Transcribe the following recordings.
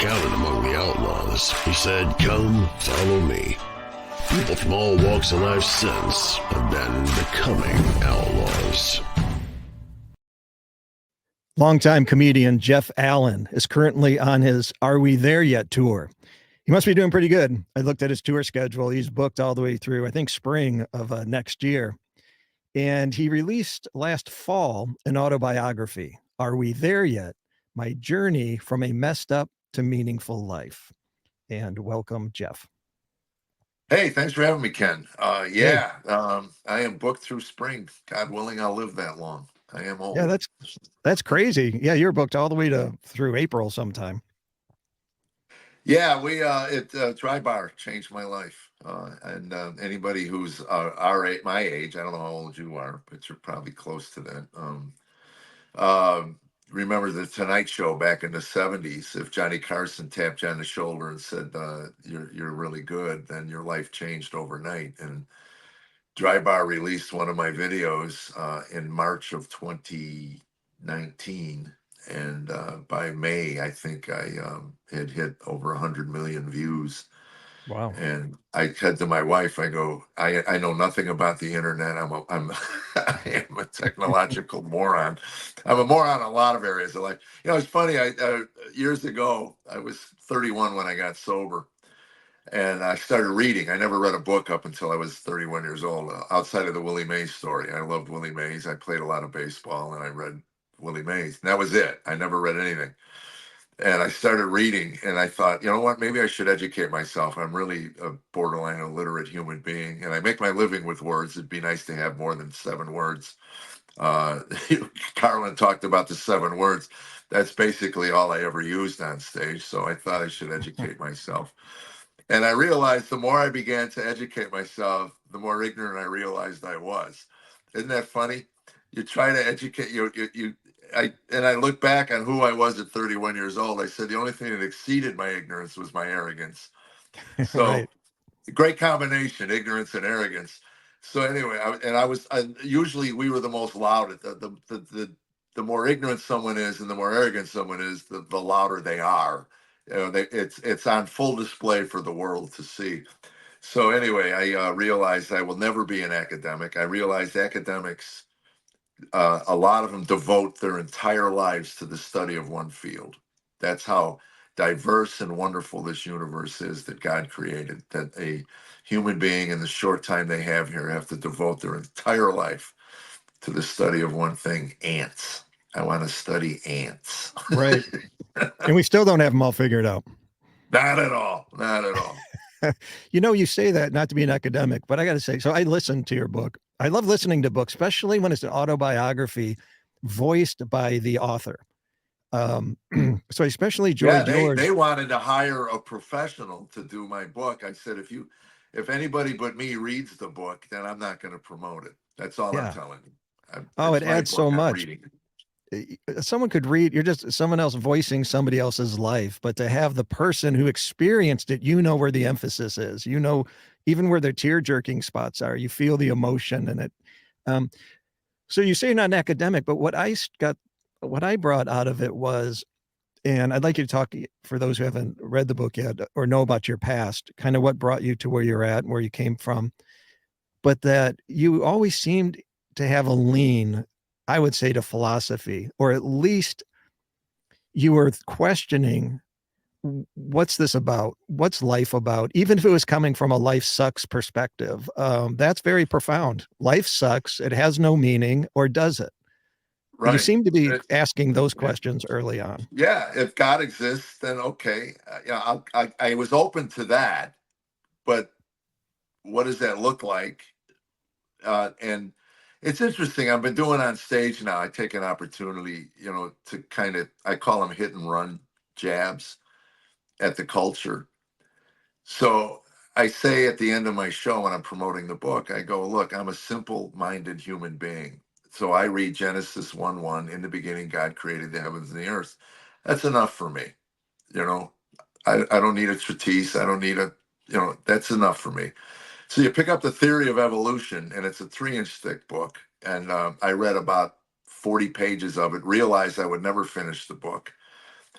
counted among the outlaws. He said, "Come, follow me." People from all walks of life since have been becoming outlaws. Longtime comedian Jeff Allen is currently on his Are We There Yet tour. He must be doing pretty good. I looked at his tour schedule. He's booked all the way through, I think, spring of next year. And he released last fall an autobiography, Are We There Yet? My Journey from a Messed Up to Meaningful Life. And welcome, Jeff. Hey, thanks for having me, Ken. Hey. I am booked through spring. God willing, I'll live that long. I am old. Yeah, that's crazy. Yeah, you're booked all the way through April sometime. Yeah, Dry Bar changed my life. And anybody who's my age, I don't know how old you are, but you're probably close to that. Remember the Tonight Show back in the '70s? If Johnny Carson tapped you on the shoulder and said, "You're really good," then your life changed overnight. And Dry Bar released one of my videos in March of 2019, and by May, I think I had hit over 100 million views. Wow. And I said to my wife, I go, I know nothing about the internet. I am a technological moron. I'm a moron in a lot of areas of life. It's funny. Years ago, I was 31 when I got sober, and I started reading. I never read a book up until I was 31 years old, outside of the Willie Mays story. I loved Willie Mays. I played a lot of baseball, and I read Willie Mays. And that was it. I never read anything. And I started reading, and I thought, you know what, maybe I should educate myself. I'm really a borderline illiterate human being, and I make my living with words. It'd be nice to have more than 7 words. Carlin talked about the 7 words. That's basically all I ever used on stage. So I thought I should educate myself. And I realized the more I began to educate myself, the more ignorant I realized I was. Isn't that funny? You try to educate I look back on who I was at 31 years old. I said the only thing that exceeded my ignorance was my arrogance. So Right. great combination, ignorance and arrogance. So anyway, usually we were the most loud. The more ignorant someone is and the more arrogant someone is, the louder they are. It's on full display for the world to see. So anyway, I realized I will never be an academic. I realized academics, a lot of them devote their entire lives to the study of one field. That's how diverse and wonderful this universe is that God created, that a human being in the short time they have here have to devote their entire life to the study of one thing: ants. I want to study ants. Right. And we still don't have them all figured out. Not at all. Not at all. You say that not to be an academic, but I got to say, so I listened to your book. I love listening to books, especially when it's an autobiography voiced by the author. So especially Joy Yeah, George. they wanted to hire a professional to do my book. I said, if anybody but me reads the book, then I'm not going to promote it. That's all I'm telling you. It adds so much. Someone could read, you're just someone else voicing somebody else's life, but to have the person who experienced it, where the emphasis is, even where the tear jerking spots are, you feel the emotion in it. So you say you're not an academic, but what I brought out of it was, and I'd like you to talk for those who haven't read the book yet or know about your past, kind of what brought you to where you're at and where you came from, but that you always seemed to have a lean, I would say, to philosophy, or at least you were questioning, what's this about? What's life about? Even if it was coming from a life sucks perspective, that's very profound. Life sucks. It has no meaning, or does it? Right. You seem to be asking those questions early on. Yeah. If God exists, then okay. I was open to that, but what does that look like? And it's interesting. I've been doing on stage now. I take an opportunity, to kind of, I call them hit and run jabs at the culture. So I say at the end of my show when I'm promoting the book, I go, look, I'm a simple-minded human being. So I read Genesis 1:1, in the beginning, God created the heavens and the earth. That's enough for me. I don't need a treatise. I don't need that's enough for me. So you pick up the theory of evolution, and it's a 3-inch thick book. And I read about 40 pages of it, realized I would never finish the book.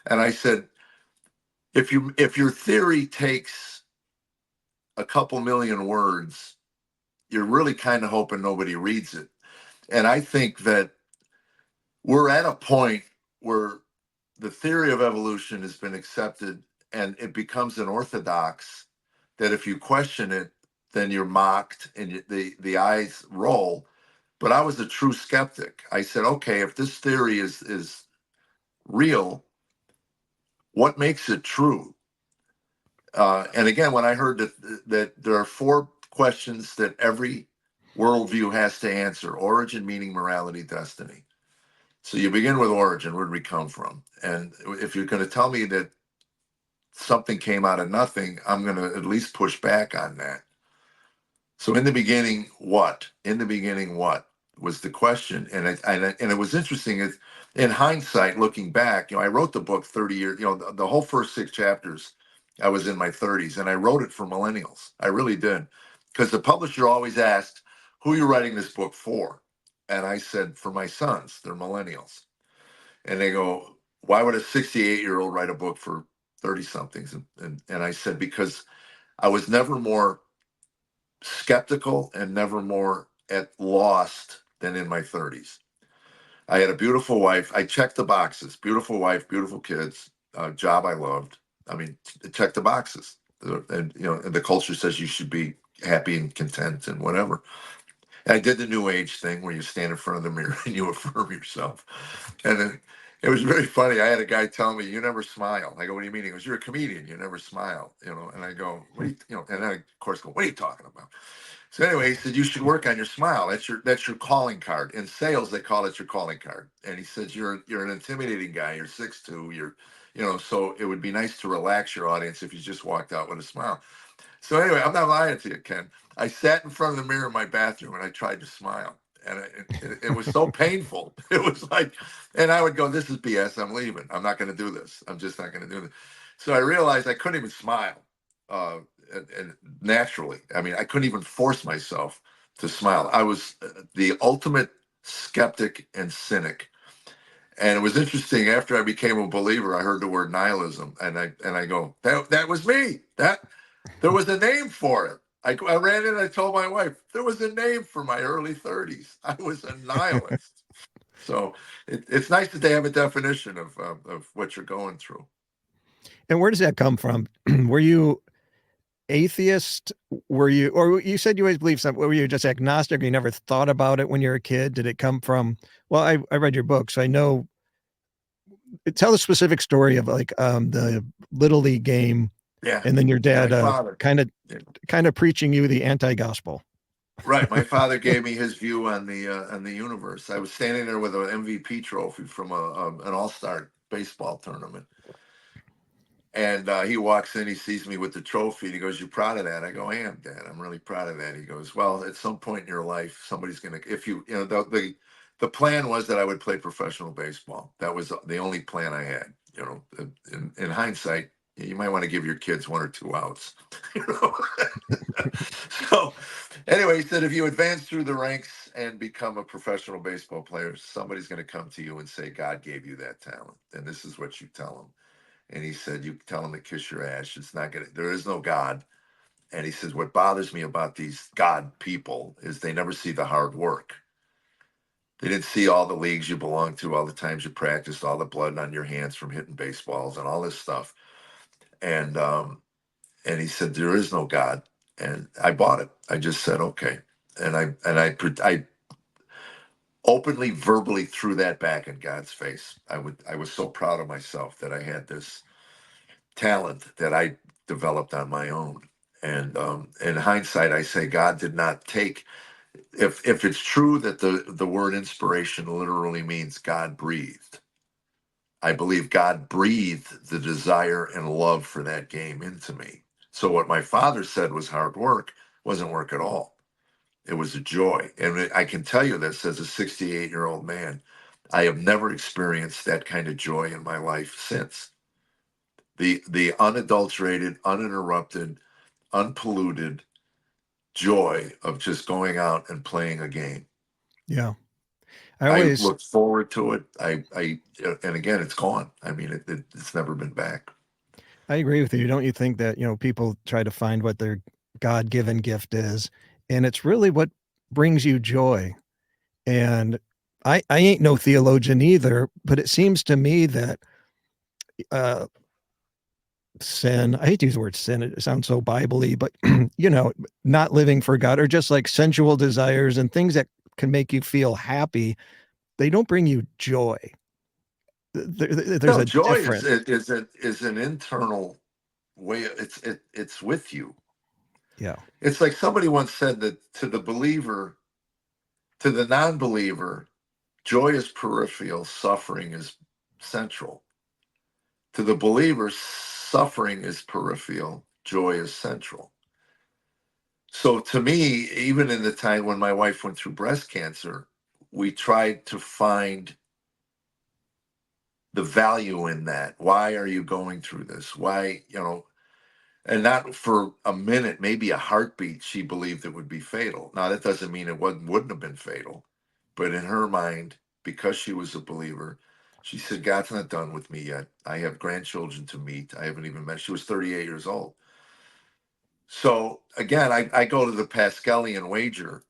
And I said, if your theory takes a couple million words, you're really kind of hoping nobody reads it. And I think that we're at a point where the theory of evolution has been accepted and it becomes an orthodox that if you question it, then you're mocked and the eyes roll. But I was a true skeptic. I said, okay, if this theory is real, what makes it true? And again, when I heard that there are four questions that every worldview has to answer: origin, meaning, morality, destiny. So you begin with origin. Where did we come from? And if you're going to tell me that something came out of nothing, I'm going to at least push back on that. So in the beginning, what? In the beginning, what was the question? And it was interesting. In hindsight, looking back, I wrote the book 30 years. The whole first 6 chapters, I was in my 30s, and I wrote it for millennials. I really did, because the publisher always asked, "Who are you writing this book for?" And I said, "For my sons. They're millennials." And they go, "Why would a 68-year-old write a book for 30 somethings?" And I said, because I was never more skeptical and never more at lost than in my 30s. I had a beautiful wife. I checked the boxes: beautiful wife, beautiful kids, job I loved. I mean, check the boxes. And the culture says you should be happy and content and whatever. I did the new age thing where you stand in front of the mirror and you affirm yourself. And it was very funny. I had a guy tell me, "You never smile." I go, "What do you mean?" He goes, "You're a comedian. You never smile." And I go, "What do you?" And I, of course, go, "What are you talking about?" So anyway, he said, "You should work on your smile. That's your calling card. In sales, they call it your calling card." And he says, "You're an intimidating guy. You're 6'2". So it would be nice to relax your audience if you just walked out with a smile." So anyway, I'm not lying to you, Ken. I sat in front of the mirror in my bathroom and I tried to smile, and it was so painful. It was like, and I would go, "This is BS. I'm leaving. I'm not going to do this. I'm just not going to do this." So I realized I couldn't even smile, and naturally. I mean, I couldn't even force myself to smile. I was the ultimate skeptic and cynic. And it was interesting. After I became a believer, I heard the word nihilism, and I go, that was me. That there was a name for it. I ran in and I told my wife there was a name for my early 30s. I was a nihilist. So it's nice that they have a definition of what you're going through. And where does that come from? Were you atheist? Or you said you always believed something? Were you just agnostic? You never thought about it when you were a kid? Did it come from? Well, I read your book, so I know. Tell a specific story of like the little league game, Yeah. and then your My dad father. kind of preaching you the anti-gospel. Right. My father gave me his view on the universe. I was standing there with an MVP trophy from an all-star baseball tournament. And he walks in, he sees me with the trophy, and he goes, "You proud of that?" I go, "I am, Dad. I'm really proud of that." He goes, "Well, at some point in your life, somebody's gonna, if the plan was that I would play professional baseball. That was the only plan I had. In hindsight, you might want to give your kids 1 or 2 outs." you know. So anyway, he said, "If you advance through the ranks and become a professional baseball player, somebody's going to come to you and say God gave you that talent, and this is what you tell them." And he said, "You tell them to kiss your ass. It's not gonna. There is no God." And he says, "What bothers me about these God people is they never see the hard work. They didn't see all the leagues you belong to, all the times you practiced, all the blood on your hands from hitting baseballs, and all this stuff." And he said, "There is no God." And I bought it. I just said, "Okay." And I openly, verbally threw that back in God's face. I was so proud of myself that I had this talent that I developed on my own. And in hindsight, I say God did not take. If it's true that the word inspiration literally means God breathed, I believe God breathed the desire and love for that game into me. So what my father said was hard work wasn't work at all. It was a joy. And I can tell you this as a 68-year-old man, I have never experienced that kind of joy in my life since. The unadulterated, uninterrupted, unpolluted joy of just going out and playing a game. Yeah. I look forward to it. And again, it's gone. I mean, it's never been back. I agree with you. Don't you think that, people try to find what their God-given gift is, and it's really what brings you joy. And I ain't no theologian either, but it seems to me that uh sin, I hate to use the word sin, it sounds so Bible-y, but not living for God, or just like sensual desires and things that can make you feel happy, they don't bring you joy. There's No, a joy difference. is an internal way. It's with you. Yeah. It's like somebody once said that to the believer, to the non-believer, joy is peripheral, suffering is central. To the believer, suffering is peripheral, joy is central. So to me, even in the time when my wife went through breast cancer, we tried to find the value in that. Why are you going through this? Why, and not for a minute, maybe a heartbeat, she believed it would be fatal. Now, that doesn't mean it wouldn't have been fatal. But in her mind, because she was a believer, she said, God's not done with me yet. I have grandchildren to meet. I haven't even met. She was 38 years old. So again, I go to the Pascalian wager,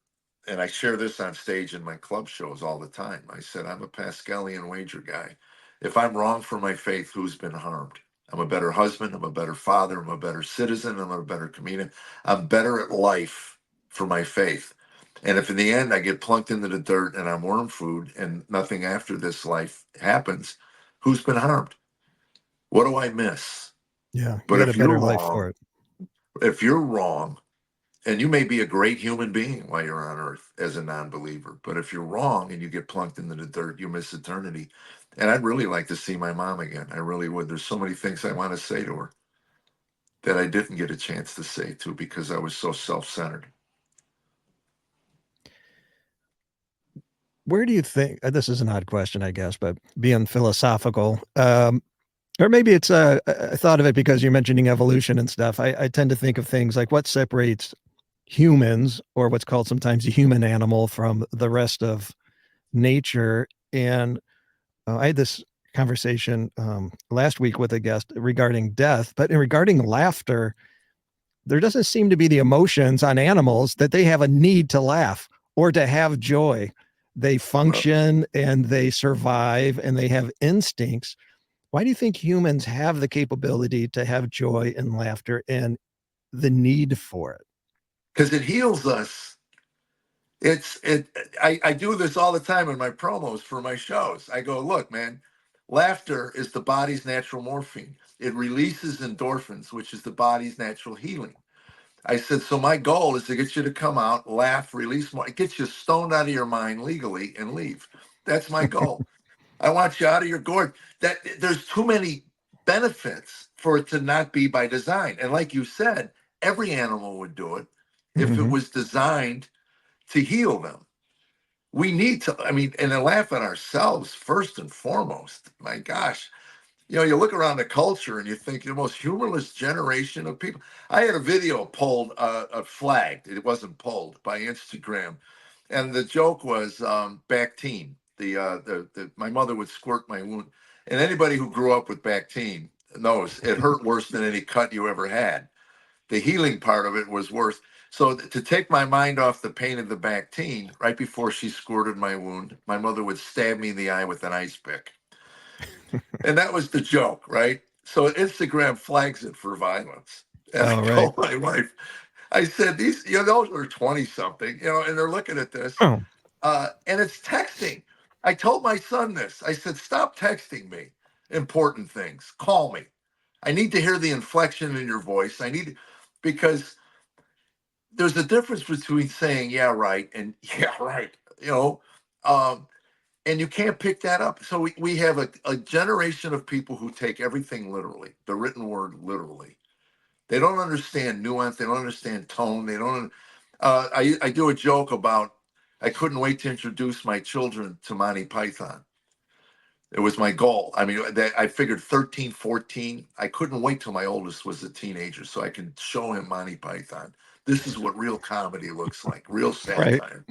and I share this on stage in my club shows all the time. I said, I'm a Pascalian wager guy. If I'm wrong for my faith, who's been harmed? I'm a better husband. I'm a better father. I'm a better citizen. I'm a better comedian. I'm better at life for my faith. And if in the end I get plunked into the dirt and I'm worm food and nothing after this life happens, who's been harmed? What do I miss? Yeah. You But got a better life for it. if you're wrong, and you may be a great human being while you're on earth as a non-believer, but if you're wrong and you get plunked into the dirt, you miss eternity. And I'd really like to see my mom again. I really would. There's so many things I want to say to her that I didn't get a chance to say to because I was so self-centered. Where do you think, this is an odd question, I guess, but being philosophical, or maybe it's I thought of it because you're mentioning evolution and stuff. I tend to think of things like what separates humans, or what's called sometimes the human animal, from the rest of nature. And I had this conversation last week with a guest regarding death, but regarding laughter, there doesn't seem to be the emotions on animals that they have a need to laugh or to have joy. They Well, function and they survive and they have instincts. Why do you think humans have the capability to have joy and laughter and the need for it? because it heals us. It's it. I do this all the time in my promos for my shows. I go, look, man, laughter is the body's natural morphine. It releases endorphins, which is the body's natural healing. I said, so my goal is to get you to come out, laugh, release more. It gets you stoned out of your mind legally and leave. That's my goal. I want you out of your gourd. That there's too many benefits for it to not be by design. And like you said, every animal would do it if it Mhm. was designed to heal them. We need to, I mean, and to laugh at ourselves first and foremost. My gosh, you look around the culture and you think the most humorless generation of people. I had a video pulled, flagged. It wasn't pulled by Instagram, and the joke was Bactine. My mother would squirt my wound, and anybody who grew up with Bactine knows it hurt worse than any cut you ever had. The healing part of it was worse. So to take my mind off the pain of the Bactine, right before she squirted my wound, my mother would stab me in the eye with an ice pick. And that was the joke, right? So Instagram flags it for violence. And I Oh, right. told my wife, I said, these, those are 20 something, and they're looking at this, Oh, and it's texting. I told my son this. I said, stop texting me important things. Call me. I need to hear the inflection in your voice. Because there's a difference between saying, yeah, right, and yeah, right, um, and you can't pick that up. So we have a generation of people who take everything literally, the written word literally. They don't understand nuance. They don't understand tone. They don't. I do a joke about I couldn't wait to introduce my children to Monty Python. It was my goal. I mean, I figured 13, 14. I couldn't wait till my oldest was a teenager so I can show him Monty Python. This is what real comedy looks like, real right. satire.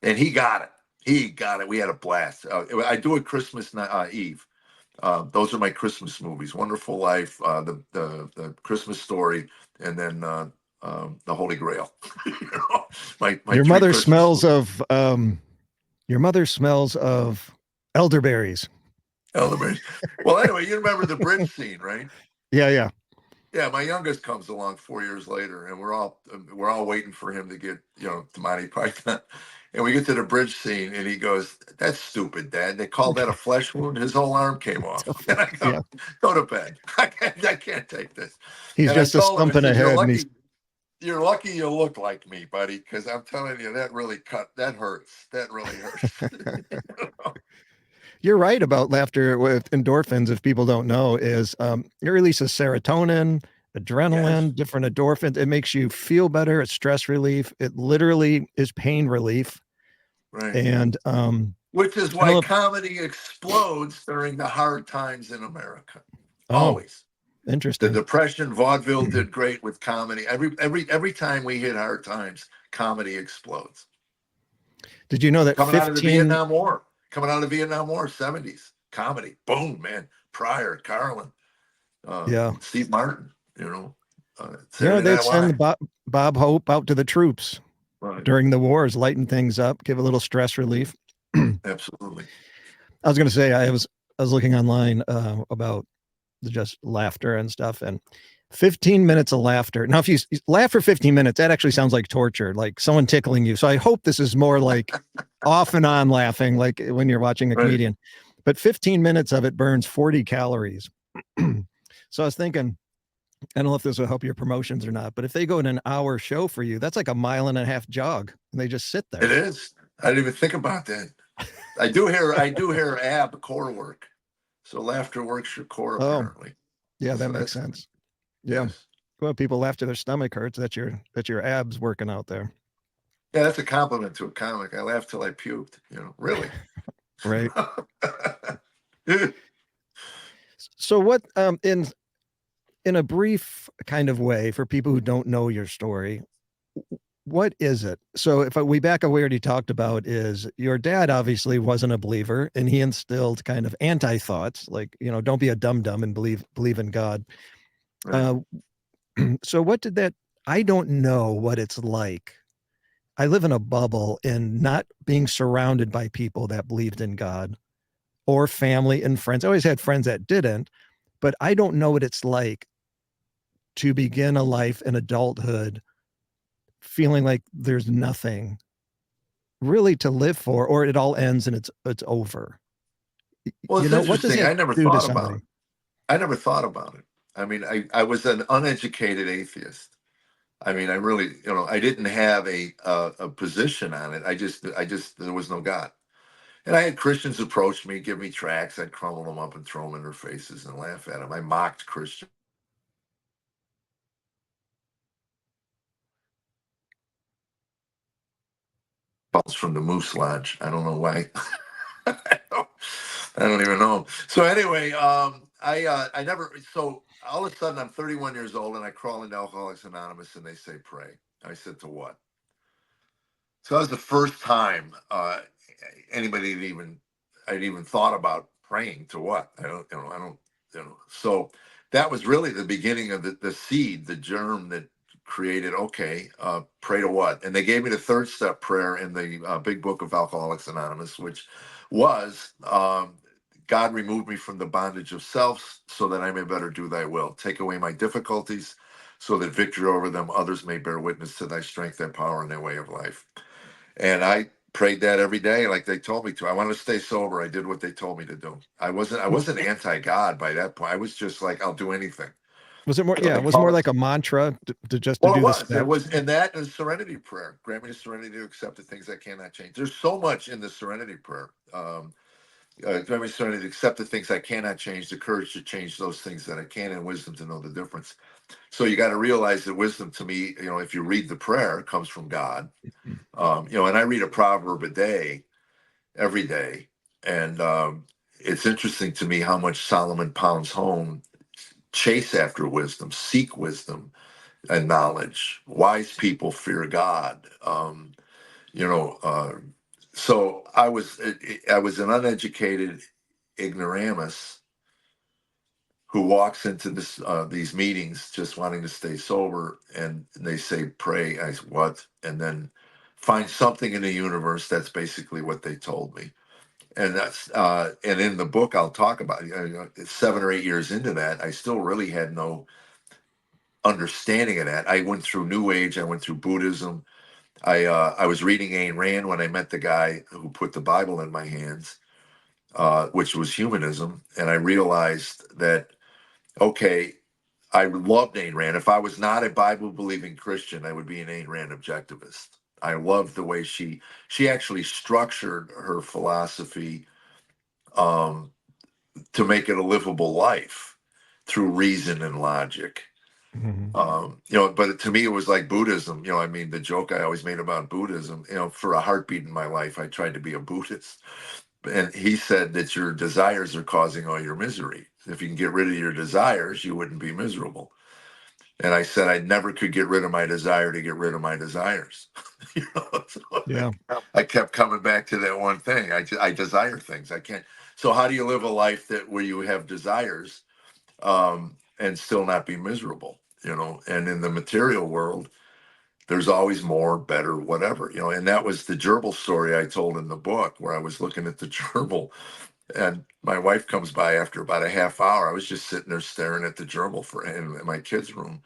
And he got it. He got it. We had a blast. I do it Christmas Eve. Those are my Christmas movies: Wonderful Life, the Christmas Story, and then the Holy Grail. My Your three mother Christmas smells movies. of your mother smells of elderberries. Elderberries. Well, anyway, you remember the bridge scene, right? Yeah, yeah. Yeah, my youngest comes along 4 years later, and we're all waiting for him to get to Monty Python, and we get to the bridge scene, and he goes, "That's stupid, Dad. They call that a flesh wound. His whole arm came off." And I Yeah. go to bed. I can't take this. He's And I just a told him, I stumping said, "You're ahead and he's lucky. You're lucky you look like me, buddy, because I'm telling you, that really that hurts. That really hurts." you're right about laughter with endorphins. If people don't know, is it releases serotonin, Yes, adrenaline, different endorphins. It makes you feel better. It's stress relief. It literally is pain relief. right. And Which is I don't why know. comedy explodes during the hard times in America. Oh, Always. The interesting. Depression, vaudeville did great with comedy. Every time we hit hard times, comedy explodes. Did you know that Coming out of the 15? Vietnam War, coming out of the Vietnam War, 70s, comedy, boom, man. Pryor, Carlin, Yeah. Steve Martin, You know, Saturday they'd Night send Live. Bob Hope out to the troops Right, during the wars, lighten things up, give a little stress relief. I absolutely. was going to say, I was looking online about just laughter and stuff, and 15 minutes of laughter. Now, if you laugh for 15 minutes, that actually sounds like torture, like someone tickling you. So I hope this is more like off and on laughing, like when you're watching a Right. comedian. But 15 minutes of it burns 40 calories. So I was thinking, I don't know if this will help your promotions or not, but if they go in an hour show for you, that's like a mile and a half jog, and they just sit It there. is. I didn't even think about that. I do hear ab core work. So laughter works your core Oh, apparently. yeah, that So makes that's sense. Yeah. yes. Well, people laugh till their stomach hurts. That's your abs working out there. Yeah, that's a compliment to a comic. I laughed till I puked, really. Right. So what in a brief kind of way for people who don't know your story, what is it? So if we back up, we already talked about is your dad obviously wasn't a believer and he instilled kind of anti-thoughts like, don't be a dum-dum and believe in God. Right. Uh, so what did that, I don't know what it's like. I live in a bubble and not being surrounded by people that believed in God or family and friends. I always had friends that didn't, but I don't know what it's like to begin a life in adulthood feeling like there's nothing really to live for, or it all ends and it's over. Well, it's What does interesting. that I never do to thought about somebody? it. I never thought about it. I mean, I was an uneducated atheist. I mean, I really, I didn't have a position on it. I just there was no God. And I had Christians approach me, give me tracts. I'd crumble them up and throw them in their faces and laugh at them. I mocked Christians from the Moose Lodge. I don't know why. I don't even know. So anyway, I never. So all of a sudden, I'm 31 years old, and I crawl into Alcoholics Anonymous, and they say pray. I said to what? So that was the first time anybody I'd even thought about praying to what? I don't. So that was really the beginning of the seed, the germ that created. Okay, pray to what? And they gave me the third step prayer in the big book of Alcoholics Anonymous, which was. God remove me from the bondage of self so that I may better do thy will. Take away my difficulties so that victory over them others may bear witness to thy strength and power in their way of life. And I prayed that every day, like they told me to. I wanted to stay sober. I did what they told me to do. I wasn't anti-God by that point. I was just like, I'll do anything. Was it more? So Yeah, they it was call more it. like a mantra to just to Well, it do the was. It steps. was, and that is serenity prayer. Grant me the serenity to accept the things I cannot change. There's so much in the serenity prayer. Grant me serenity to accept the things I cannot change, the courage to change those things that I can, and wisdom to know the difference. So you got to realize that wisdom, to me, if you read the prayer, it comes from God. And I read a proverb a day, every day, and it's interesting to me how much Solomon pounds home: chase after wisdom, seek wisdom and knowledge. Wise people fear God. You know, uh, so I was an uneducated ignoramus who walks into these meetings just wanting to stay sober, and they say pray. I said, what? And then find something in the universe. That's basically what they told me. And that's and in the book I'll talk about 7 or 8 years into that, I still really had no understanding of that. I went through New Age, I went through Buddhism. I was reading Ayn Rand when I met the guy who put the Bible in my hands, which was humanism, and I realized that okay, I loved Ayn Rand. If I was not a Bible believing Christian, I would be an Ayn Rand objectivist. I loved the way she actually structured her philosophy um, to make it a livable life through reason and logic. Mhm. But to me, it was like Buddhism. I mean, the joke I always made about Buddhism, for a heartbeat in my life, I tried to be a Buddhist. And he said that your desires are causing all your misery. If you can get rid of your desires, you wouldn't be miserable. And I said I never could get rid of my desire to get rid of my desires. So Yeah. I kept coming back to that one thing. I desire things. I can't. So how do you live a life where you have desires and still not be miserable? And in the material world, there's always more, better, whatever. And that was the gerbil story I told in the book, where I was looking at the gerbil, and my wife comes by after about a half hour. I was just sitting there staring at the gerbil in my kids' room.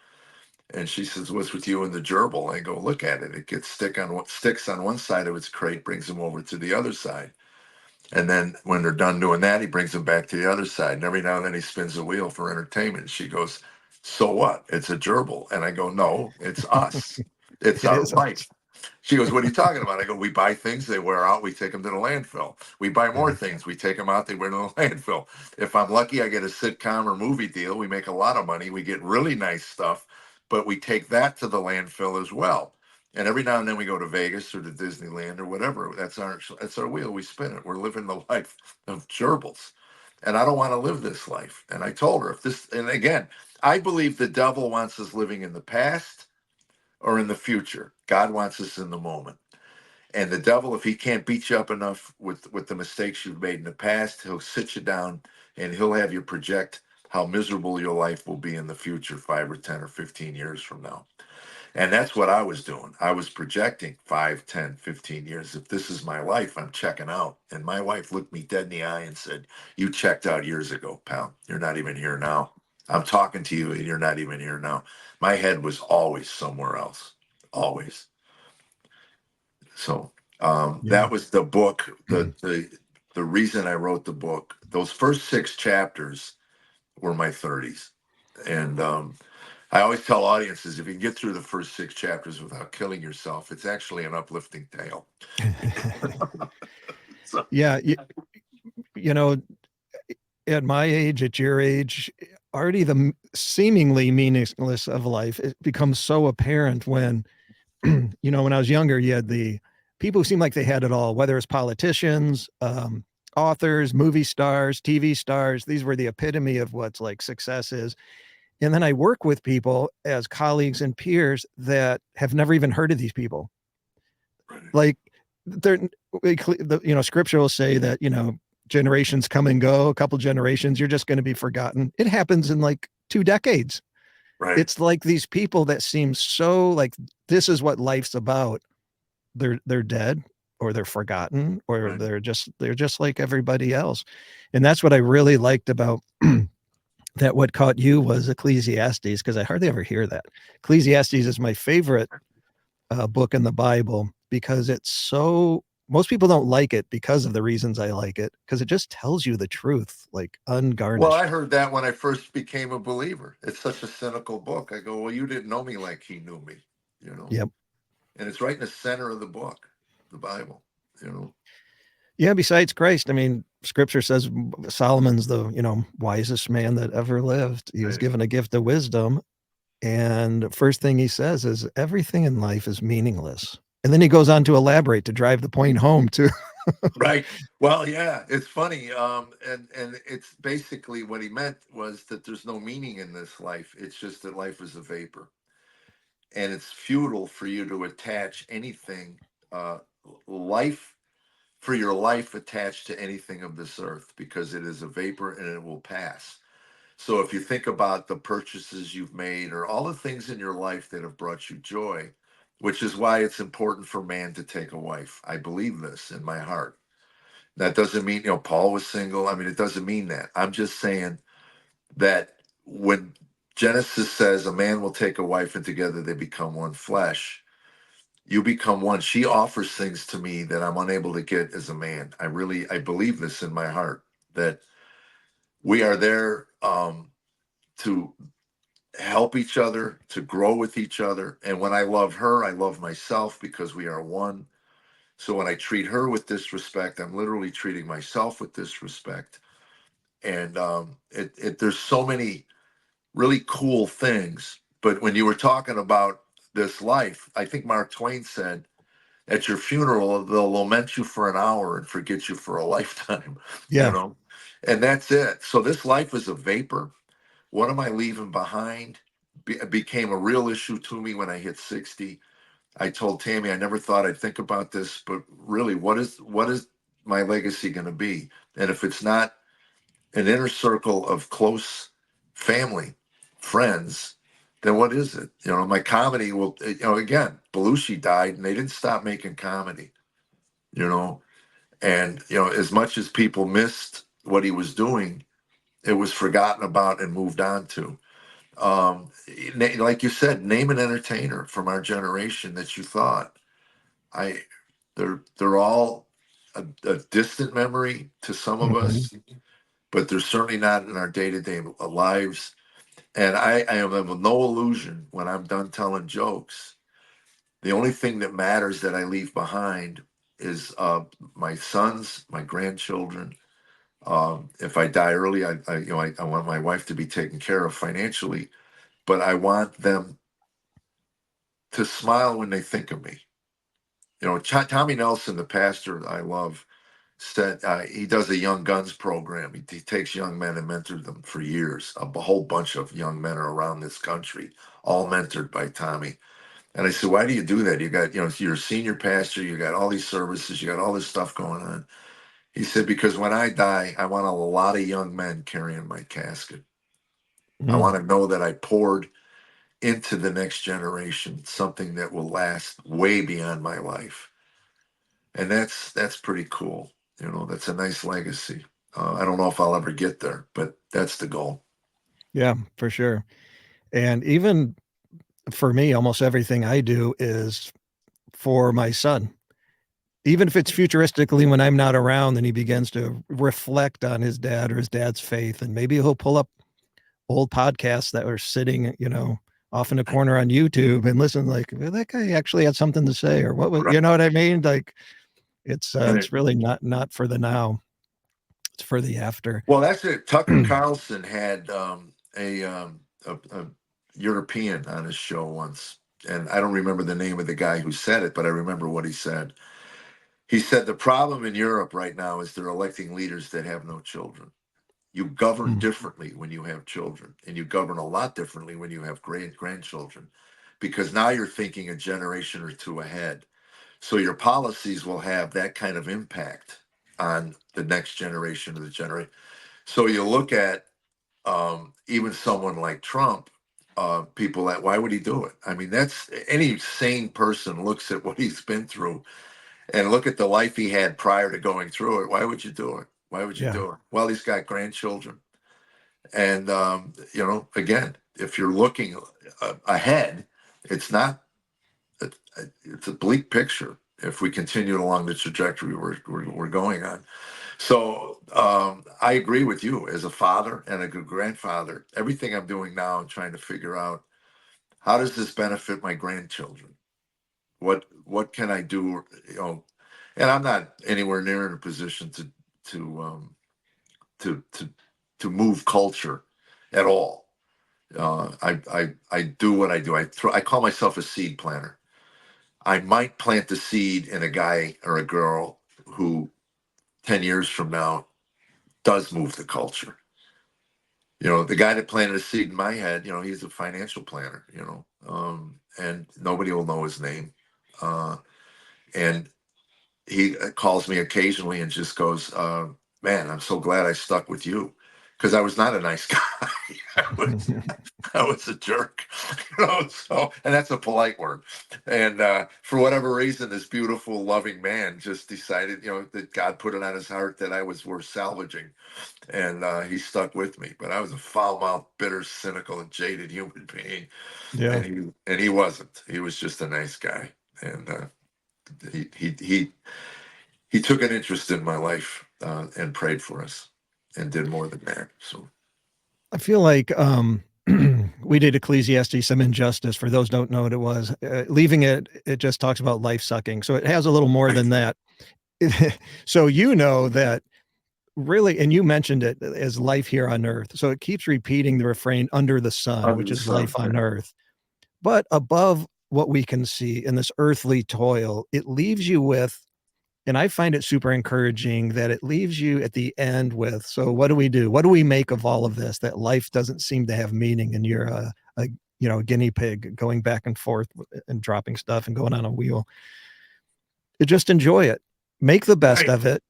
And she says, "What's with you and the gerbil?" I go, "Look at it. It gets sticks on one side of its crate, brings them over to the other side. And then when they're done doing that, he brings them back to the other side. And every now and then he spins a wheel for entertainment." She goes, "So what? It's a gerbil." And I go, "No, it's us. It's It our is. life." She goes, "What are you talking about?" I go, "We buy things, they wear out, we take them to the landfill. We buy more things, we take them out, they wear to the landfill. If I'm lucky, I get a sitcom or movie deal. We make a lot of money. We get really nice stuff, but we take that to the landfill as well. And every now and then we go to Vegas or to Disneyland or whatever. That's our wheel. We spin it. We're living the life of gerbils. And I don't want to live this life." And I told her, and again, I believe the devil wants us living in the past or in the future. God wants us in the moment. And the devil, if he can't beat you up enough with the mistakes you've made in the past, he'll sit you down and he'll have you project how miserable your life will be in the future, 5 or 10 or 15 years from now. And that's what I was doing. I was projecting 5, 10, 15 years. If this is my life, I'm checking out. And my wife looked me dead in the eye and said, "You checked out years ago, pal. You're not even here now. I'm talking to you and you're not even here now." My head was always somewhere else, always. So Yeah. that was the book. The reason I wrote the book, those first 6 chapters were my 30s. And I always tell audiences, if you can get through the first 6 chapters without killing yourself, it's actually an uplifting tale. So, Yeah. You know, at my age, at your age, already the seemingly meaningless of life, it becomes so apparent when, when I was younger, you had the people who seemed like they had it all, whether it's politicians, authors, movie stars, TV stars. These were the epitome of what's like success is. And then I work with people as colleagues and peers that have never even heard of these people. Like they're, scripture will say that, generations come and go, a couple generations, you're just going to be forgotten. It happens in like 2 decades. right, It's like these people that seem so like this is what life's about. They're dead or they're forgotten or right. they're just like everybody else. And that's what I really liked about that what caught you was Ecclesiastes, because I hardly ever hear that. Ecclesiastes is my favorite book in the Bible because it's so most people don't like it because of the reasons I like it, because it just tells you the truth, like Well, ungarnished. I heard that when I first became a believer. It's such a cynical book. I go, "Well, you didn't know me like he knew me, you know?" Yep. And it's right in the center of the book, the Bible, you know? Yeah. Besides Christ, I mean, scripture says Solomon's the, wisest man that ever lived. He was Right. given a gift of wisdom. And the first thing he says is everything in life is meaningless. And then he goes on to elaborate to drive the point home too. Right. Well, yeah, it's funny. And it's basically what he meant was that there's no meaning in this life. It's just that life is a vapor. And it's futile for you to attach anything, life, for your life attached to anything of this earth, because it is a vapor and it will pass. So if you think about the purchases you've made or all the things in your life that have brought you joy, which is why it's important for man to take a wife. I believe this in my heart. That doesn't mean, Paul was single. I mean, it doesn't mean that. I'm just saying that when Genesis says a man will take a wife and together they become one flesh, you become one. She offers things to me that I'm unable to get as a man. I believe this in my heart, that we are there to help each other, to grow with each other. And when I love her, I love myself because we are one. So when I treat her with disrespect, I'm literally treating myself with disrespect. And there's so many really cool things. But when you were talking about this life, I think Mark Twain said, at your funeral, they'll lament you for an hour and forget you for a lifetime, Yeah. and that's it. So this life is a vapor. What am I leaving behind? Became a real issue to me when I hit 60. I told Tammy I never thought I'd think about this, but really, what is my legacy going to be? And if it's not an inner circle of close family, friends, then what is it? My comedy will, again, Belushi died and they didn't stop making comedy, and, as much as people missed what he was doing, it was forgotten about and moved on to. Like you said, name an entertainer from our generation that you thought, I, they're all a distant memory to some of Mhm. us, but they're certainly not in our day-to-day lives. And I am of no illusion when I'm done telling jokes. The only thing that matters that I leave behind is my sons, my grandchildren. If I die early, I want my wife to be taken care of financially, but I want them to smile when they think of me. Tommy Nelson, the pastor I love, said he does a young guns program. He takes young men and mentors them for years. A whole bunch of young men are around this country, all mentored by Tommy. And I said, why do you do that? You got, you're a senior pastor, you got all these services, you got all this stuff going on. He said, because when I die, I want a lot of young men carrying my casket. I Mm. want to know that I poured into the next generation something that will last way beyond my life. And that's pretty cool. That's a nice legacy. I don't know if I'll ever get there, but that's the goal. Yeah, for sure. And even for me, almost everything I do is for my son. Even if it's futuristically when I'm not around, then he begins to reflect on his dad or his dad's faith. And maybe he'll pull up old podcasts that were sitting, off in a corner on YouTube and listen like, well, that guy actually had something to say, or what was, Right. you know what I mean? Like Right. it's really not for the now. It's for the after. Well, that's it. Tucker Carlson had a European on his show once, and I don't remember the name of the guy who said it, but I remember what he said. He said the problem in Europe right now is they're electing leaders that have no children. You govern Mm. differently when you have children, and you govern a lot differently when you have grandchildren, because now you're thinking a generation or two ahead. So your policies will have that kind of impact on the next generation of the generation. So you look at even someone like Trump, people that, why would he do it? I mean, that's any sane person looks at what he's been through and look at the life he had prior to going through it. Why would you do it? Why would you Yeah. do it? Well, he's got grandchildren. And, again, if you're looking ahead, it's not, it's a bleak picture if we continue along the trajectory we're going on. So I agree with you as a father and a good grandfather. Everything I'm doing now, I'm trying to figure out, how does this benefit my grandchildren? What can I do? And I'm not anywhere near in a position to to to to move culture at all. I do what I do. I call myself a seed planter. I might plant the seed in a guy or a girl who 10 years from now does move the culture. The guy that planted a seed in my head, he's a financial planner, and nobody will know his name. And he calls me occasionally and just goes, man, I'm so glad I stuck with you. because I was not a nice guy. I was a jerk, so, and that's a polite word. And for whatever reason, this beautiful, loving man just decided, that God put it on his heart that I was worth salvaging. And he stuck with me. But I was a foul-mouthed, bitter, cynical, and jaded human being. Yeah. And he wasn't. He was just a nice guy. And he took an interest in my life and prayed for us and did more than that. So I feel like we did Ecclesiastes, some injustice. For those who don't know what it was, leaving it just talks about life sucking. So it has a little more than that. So that really, and you mentioned it as life here on earth. So it keeps repeating the refrain under the sun, which is life on earth. But above what we can see in this earthly toil, it leaves you with, and I find it super encouraging that it leaves you at the end with, so what do we do? What do we make of all of this? That life doesn't seem to have meaning, and you're a guinea pig going back and forth and dropping stuff and going on a wheel. You just enjoy it. Make the best of it.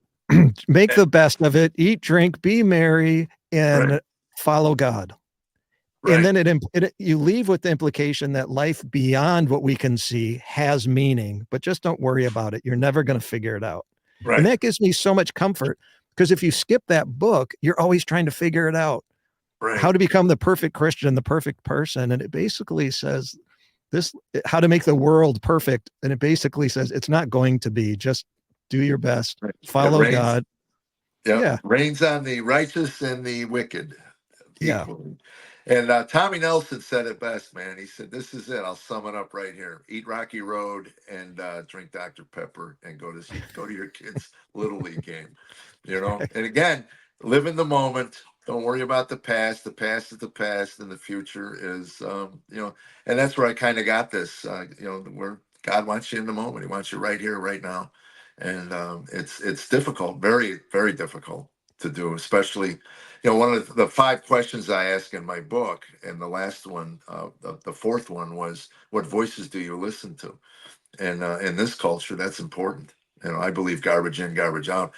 Make the best of it. Eat, drink, be merry, and follow God. And then you leave with the implication that life beyond what we can see has meaning, but just don't worry about it. You're never going to figure it out. And that gives me so much comfort, because if you skip that book, you're always trying to figure it out. How to become the perfect Christian, the perfect person. And it basically says how to make the world perfect. And it basically says it's not going to be. Just do your best, follow God. Yeah. Rains on the righteous and the wicked equally. And Tommy Nelson said it best, man. He said, "This is it. I'll sum it up right here. Eat Rocky Road and drink Dr. Pepper and go to your kids' Little League game." And again, live in the moment. Don't worry about the past. The past is the past, and the future is, and that's where I kind of got this, where God wants you in the moment. He wants you right here, right now. And it's difficult, very, very difficult to do, especially, one of the 5 questions I ask in my book, and the last one, the 4th one was, what voices do you listen to? And in this culture, that's important. I believe garbage in, garbage out.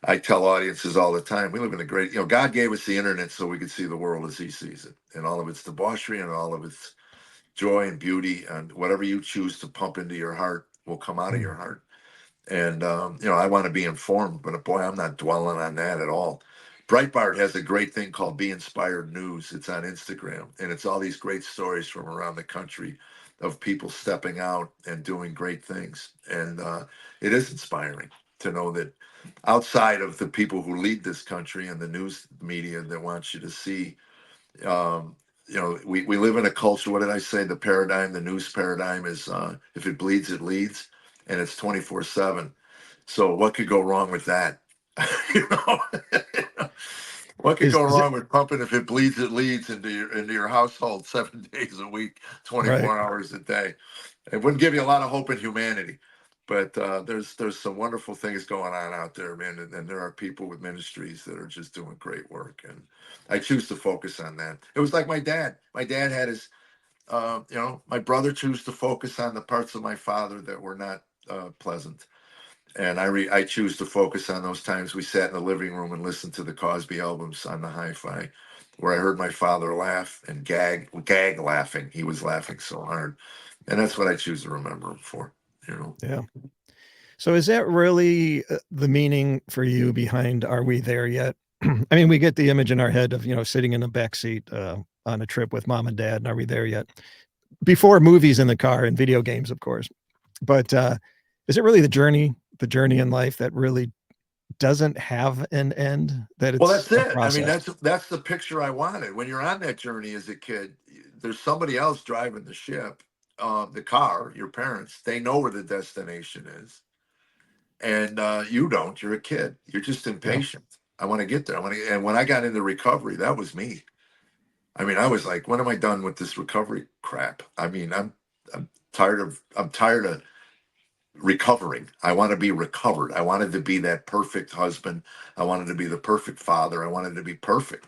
I tell audiences all the time, we live in a great, God gave us the internet so we could see the world as he sees it, and all of its debauchery and all of its joy and beauty, and whatever you choose to pump into your heart will come out of your heart. And, I want to be informed, but boy, I'm not dwelling on that at all. Breitbart has a great thing called Be Inspired News. It's on Instagram, and it's all these great stories from around the country of people stepping out and doing great things. And it is inspiring to know that outside of the people who lead this country and the news media that wants you to see, we live in a culture. What did I say? The news paradigm is if it bleeds, it leads, and it's 24/7. So what could go wrong with that? you know, what could go wrong with pumping if it bleeds, it leads into your household 7 days a week, 24 hours a day? It wouldn't give you a lot of hope in humanity. But there's some wonderful things going on out there, man, and there are people with ministries that are just doing great work, and I choose to focus on that. It was like my dad. My dad had his, my brother chose to focus on the parts of my father that were not pleasant, and I choose to focus on those times we sat in the living room and listened to the Cosby albums on the hi-fi, where I heard my father laugh and gag laughing. He was laughing so hard, and that's what I choose to remember him for. Yeah. So is that really the meaning for you behind Are We There Yet? I mean, we get the image in our head of, sitting in a backseat on a trip with mom and dad, and Are We There Yet? Before movies in the car and video games, of course. But is it really the journey in life that really doesn't have an end? That it's Well, that's it. I mean, process? that's the picture I wanted. When you're on that journey as a kid, there's somebody else driving the ship, the car, your parents. They know where the destination is, and you don't. You're a kid. You're just impatient. I want to get there. And when I got into recovery, that was me. I mean, I was like, when am I done with this recovery crap? I mean, I'm tired of recovering. I want to be recovered. I wanted to be that perfect husband. I wanted to be the perfect father. I wanted to be perfect.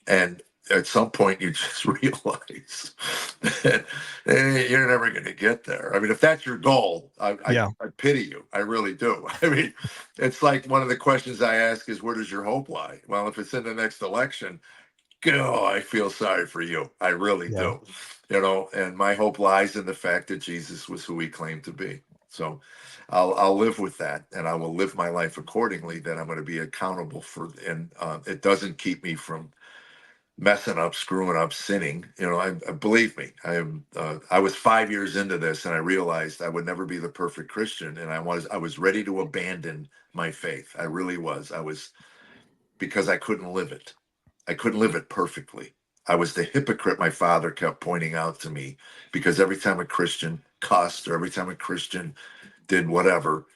And at some point, you just realize You're never going to get there. I mean, if that's your goal, Yeah. I pity you. I really do. I mean, it's like one of the questions I ask is, where does your hope lie? Well, if it's in the next election, oh, I feel sorry for you. I really Yeah. do. And my hope lies in the fact that Jesus was who he claimed to be. So I'll live with that, and I will live my life accordingly. That I'm going to be accountable for, and it doesn't keep me from messing up, screwing up, sinning. I believe me. I was 5 years into this, and I realized I would never be the perfect Christian, and I was ready to abandon my faith. I really was. Because I couldn't live it. I couldn't live it perfectly. I was the hypocrite my father kept pointing out to me, because every time a Christian cussed, or every time a Christian did whatever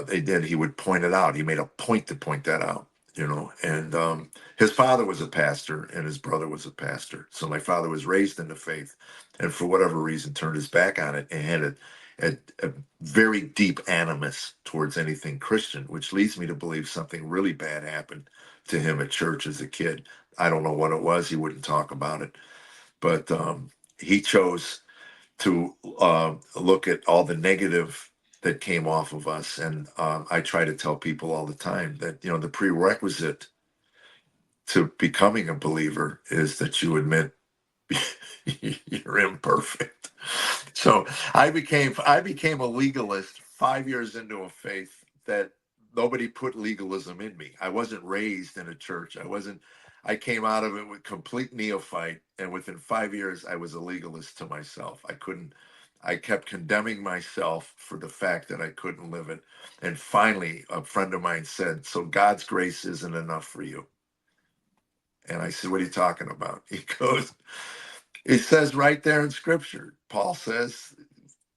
they did, he would point it out. He made a point to point that out, And his father was a pastor, and his brother was a pastor. So my father was raised in the faith, and for whatever reason turned his back on it, and had a very deep animus towards anything Christian, which leads me to believe something really bad happened to him at church as a kid. I don't know what it was. He wouldn't talk about it, but he chose to look at all the negative that came off of us. And I try to tell people all the time that, the prerequisite to becoming a believer is that you admit you're imperfect. So I became a legalist 5 years into a faith that nobody put legalism in me. I wasn't raised in a church. I came out of it with complete neophyte, and within 5 years I was a legalist to myself. I kept condemning myself for the fact that I couldn't live it. And finally a friend of mine said, "So God's grace isn't enough for you?" And I said, "What are you talking about?" He goes, "It says right there in scripture. Paul says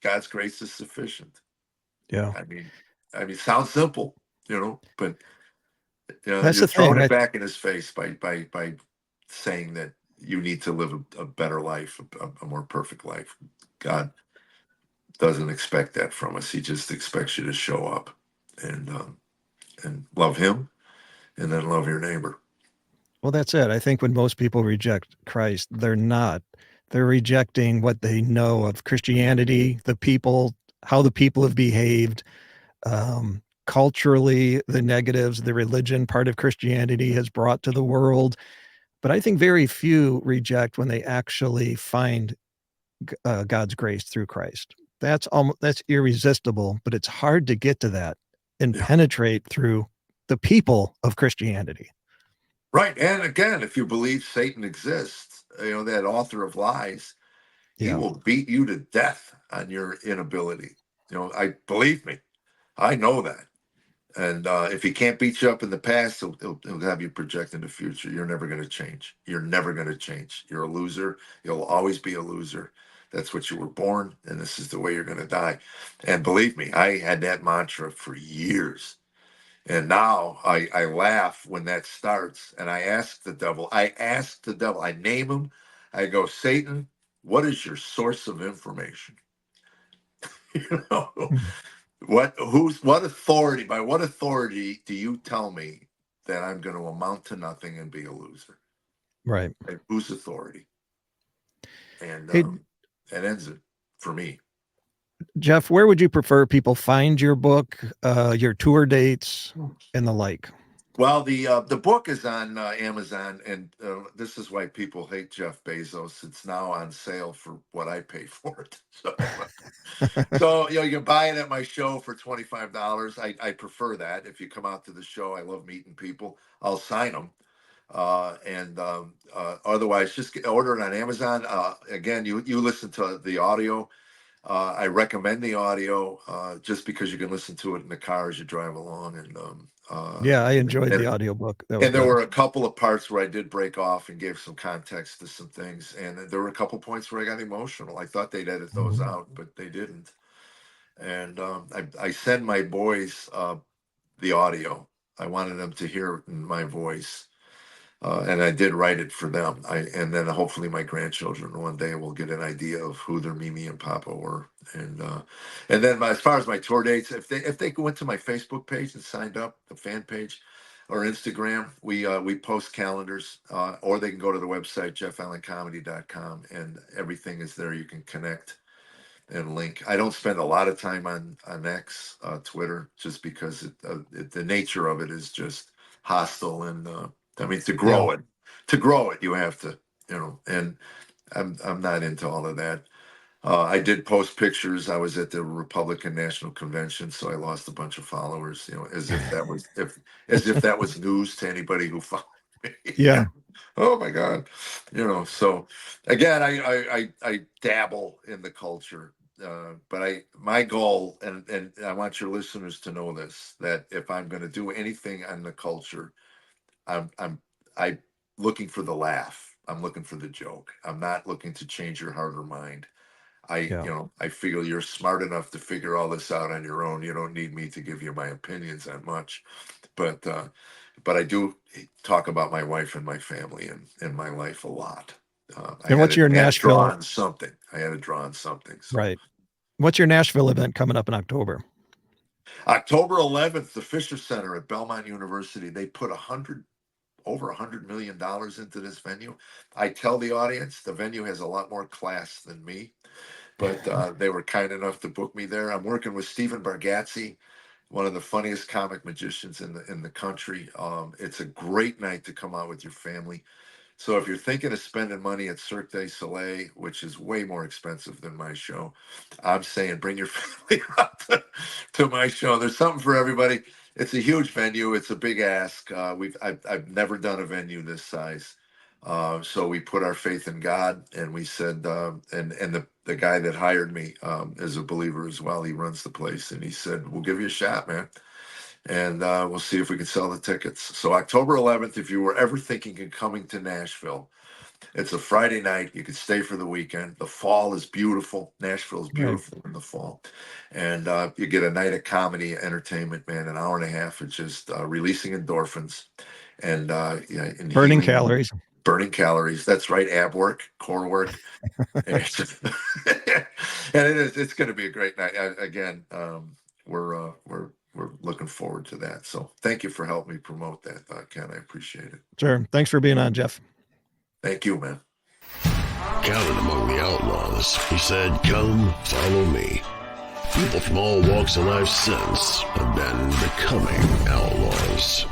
God's grace is sufficient." Yeah. I mean, sounds simple, but That's you're the throwing thing. it back in his face by saying that you need to live a better life, a more perfect life. God doesn't expect that from us. He just expects you to show up and love him, and then love your neighbor. Well, that's it. I think when most people reject Christ, they're rejecting what they know of Christianity, the people, how the people have behaved, culturally, the negatives, the religion part of Christianity has brought to the world. But I think very few reject when they actually find God's grace through Christ. That's irresistible, but it's hard to get to that and Yeah. penetrate through the people of Christianity. Right. And again, if you believe Satan exists, that author of lies, he Yeah. will beat you to death on your inability. I believe me, I know that. And if he can't beat you up in the past, he'll have you project in the future. You're never going to change. You're never going to change. You're a loser. You'll always be a loser. That's what you were born, and this is the way you're going to die. And believe me, I had that mantra for years. And now I laugh when that starts, and I ask the devil, I name him. I go, "Satan, what is your source of information?" you know, Mhm. by what authority do you tell me that I'm going to amount to nothing and be a loser? Right. By whose authority? And Hey, that ends it for me. Jeff, where would you prefer people find your book, your tour dates, and the like? Well, the book is on Amazon, and this is why people hate Jeff Bezos. It's now on sale for what I pay for it. So you can buy it at my show for $25. I prefer that. If you come out to the show, I love meeting people. I'll sign them. And otherwise, just order it on Amazon. Again, you listen to the audio. I recommend the audio just because you can listen to it in the car as you drive along. Yeah, I enjoyed the And audiobook. That was and there good. were a couple of parts where I did break off and gave some context to some things. And there were a couple points where I got emotional. I thought they'd edit those Mhm. out, but they didn't. And I send my boys the audio. I wanted them to hear it in my voice. And I did write it for them. And then hopefully my grandchildren one day will get an idea of who their Mimi and Papa were. And then as far as my tour dates, if they went to my Facebook page and signed up, the fan page, or Instagram. We post calendars, or they can go to the website jeffellencomedy.com, and everything is there. You can connect and link. I don't spend a lot of time on X, Twitter, just because the nature of it is just hostile, and I mean, to grow it, you have to, and I'm not into all of that. I did post pictures. I was at the Republican National Convention, so I lost a bunch of followers. As if that was news to anybody who followed me. Yeah. Oh my God. So again, I dabble in the culture, but my goal, and I want your listeners to know this, that if I'm going to do anything on the culture, I looking for the laugh. I'm looking for the joke. I'm not looking to change your heart or mind. Yeah. I feel you're smart enough to figure all this out on your own. You don't need me to give you my opinions on much, but I do talk about my wife and my family and my life a lot. And what's your I had to draw Nashville? on something. I had to draw on something. So Right. What's your Nashville event coming up in October? October 11th, the Fisher Center at Belmont University, they put over $100 million into this venue. I tell the audience the venue has a lot more class than me, but they were kind enough to book me there. I'm working with Stephen Bargatze, one of the funniest comic magicians in the country. It's a great night to come out with your family. So if you're thinking of spending money at Cirque du Soleil, which is way more expensive than my show, I'm saying bring your family out to my show. There's something for everybody. It's a huge venue. It's a big ask. I've never done a venue this size. So we put our faith in God, and we said, and the guy that hired me is a believer as well. He runs the place, and he said, "We'll give you a shot, man, and we'll see if we can sell the tickets." So October 11th, if you were ever thinking of coming to Nashville, it's a Friday night. You can stay for the weekend. The fall is beautiful. Nashville is Right. beautiful in the fall, and you get a night of comedy, entertainment, man. An hour and a half of just releasing endorphins and and Burning healing. calories. Burning calories. That's right. Ab work, core work. And it's going to be a great night. Again, we're looking forward to that. So thank you for helping me promote that, Ken. I appreciate it. Sure. Thanks for being on, Jeff. Thank you, man. Counted among the outlaws, he said, "Come, follow me." People from all walks of life since have been becoming outlaws.